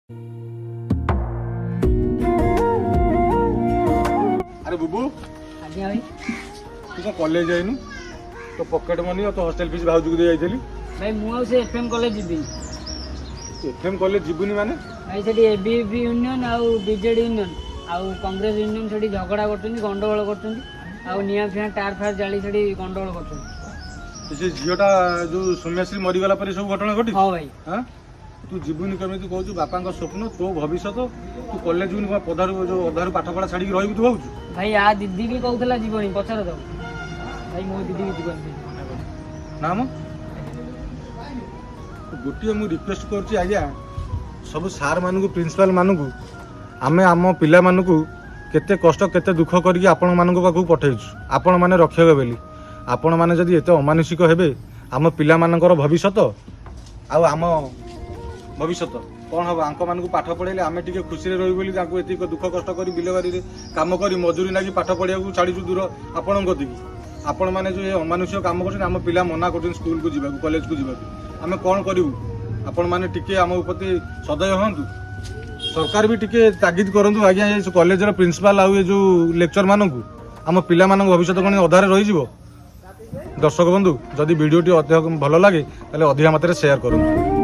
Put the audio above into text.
अरे बुबू आज्ञा भाई तू क्या कॉलेज जाइनु तो पॉकेट मनी और तो हॉस्टल फीस भाउज को दे जाइली भाई मु से FM college GB FM college जीवनी माने भाई सेठी एबीपी यूनियन आउ बीजेडी यूनियन आउ कांग्रेस यूनियन सेठी झगड़ा करछन गंडगोल करछन आउ निया फिया टार फार जाली सेठी गंडगोल करछन से झियोटा जो सौम्यश्री मरीगला पर सब घटना घटी हां भाई हां तू जीवनी केमिति कहू बापा स्वप्न तो भविष्य तू कॉलेज जीवनी पधारू जो अधारू पाठ पढ़ा छाड़ी रही तू भावुଛୁ भाई आ दीदी भी कहूला जीवनी पछर दो भाई मो दीदी भी जीवन नाम गोटे मु रिक्वेस्ट करछि आज्ञा सब सार मानकु प्रिंसिपल मानकु आमे आम पिला मानकु केते कष्ट केते दुख करके आपण मानकु पाखु पठेछु आपण माने रक्षक बेली आपण माने जदि एते अमानुषिक हेबे आम पिला मानकर भविष्यत आ आम भविष्यत कौन हम आंक मानकु पाठ पढ़ेले आमे टिके खुशी रे रही बोली ताकू एति दुख कष्ट करी बिलबारी रे काम करी मजूरी लागी पाठ पढ़िया को छाड़ी दूर आपण गति आपण माने जो ये अमानुषिक काम करछन आम पिला मना करछन स्कूल को जीवा कॉलेज को जीवा आमे कौन करिवु आपण माने टिके आम उपति सदय हंतु सरकार भी टिके तागिद करंतु आज्ञा ये कॉलेज रो प्रिंसिपल आ ये जो लेक्चर मानकु आम पिला मानक भविष्यत कोन अधारे रही जीवो दर्शक बंधु जदि वीडियोटी अधिक भल लगे ताले अधिक मात्रा शेयर करंतु।